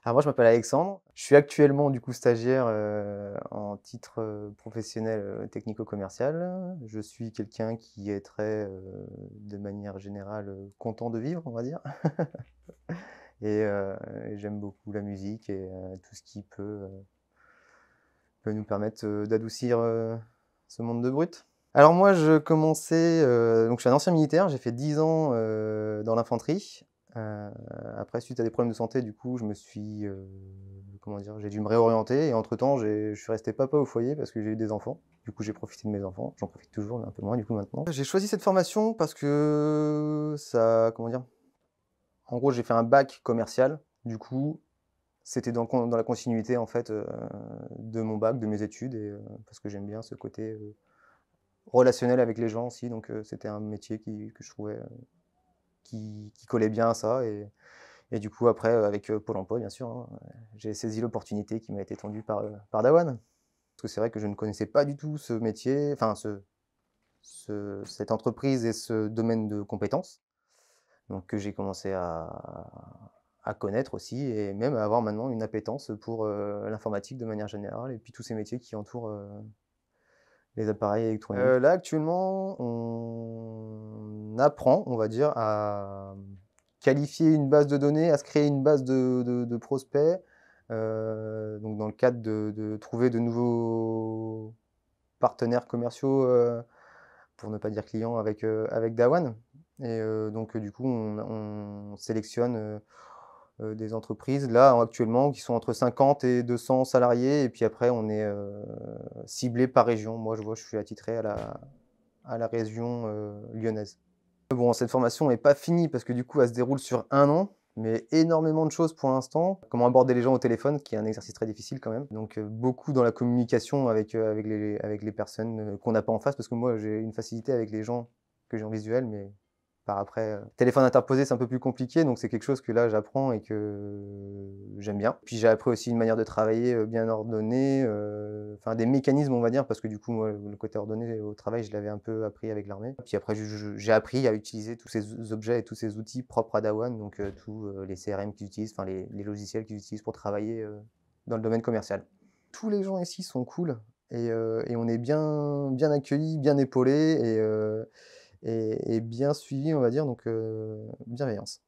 Alors moi, je m'appelle Alexandre. Je suis actuellement du coup stagiaire en titre professionnel technico-commercial. Je suis quelqu'un qui est très, de manière générale, content de vivre, on va dire. Et, et j'aime beaucoup la musique et tout ce qui peut nous permettre d'adoucir ce monde de brut. Alors moi, je commençais, donc je suis un ancien militaire, j'ai fait 10 ans dans l'infanterie. Heu, Après, suite à des problèmes de santé, du coup, je me suis, comment dire? J'ai dû me réorienter et entre-temps, je suis resté papa au foyer parce que j'ai eu des enfants. Du coup, j'ai profité de mes enfants. J'en profite toujours, mais un peu moins du coup maintenant. J'ai choisi cette formation parce que ça, comment dire? En gros, j'ai fait un bac commercial. Du coup, c'était dans la continuité en fait, de mon bac, de mes études et parce que j'aime bien ce côté, relationnel avec les gens aussi, donc c'était un métier que je trouvais, qui collait bien à ça et du coup après, avec, Pôle emploi bien sûr, hein, j'ai saisi l'opportunité qui m'a été tendue par Dawan. Parce que c'est vrai que je ne connaissais pas du tout ce métier, enfin cette entreprise et ce domaine de compétences, donc que j'ai commencé à connaître aussi et même à avoir maintenant une appétence pour, l'informatique de manière générale et puis tous ces métiers qui entourent, les appareils électroniques. Là, actuellement, on apprend, on va dire, à qualifier une base de données, à se créer une base de prospects, donc dans le cadre de trouver de nouveaux partenaires commerciaux, pour ne pas dire clients avec Dawan et donc du coup, on sélectionne, des entreprises là, actuellement, qui sont entre 50 et 200 salariés et puis après on est, ciblé par région. Moi, je suis attitré à la région, lyonnaise. Bon, cette formation est pas finie parce que du coup, elle se déroule sur 1 an, mais énormément de choses pour l'instant. Comment aborder les gens au téléphone, qui est un exercice très difficile quand même. Donc, beaucoup dans la communication avec les personnes, qu'on n'a pas en face, parce que moi, j'ai une facilité avec les gens que j'ai en visuel, mais par après, téléphone interposé, c'est un peu plus compliqué, donc c'est quelque chose que là, j'apprends et que j'aime bien. Puis j'ai appris aussi une manière de travailler, bien ordonnée, enfin des mécanismes, on va dire, parce que du coup, moi, le côté ordonné au travail, je l'avais un peu appris avec l'armée. Puis après, j'ai appris à utiliser tous ces objets et tous ces outils propres à Dawan, donc tous, les CRM qu'ils utilisent, enfin les logiciels qu'ils utilisent pour travailler, dans le domaine commercial. Tous les gens ici sont cool et on est bien accueillis, bien épaulés et bien suivis, on va dire, donc bienveillance.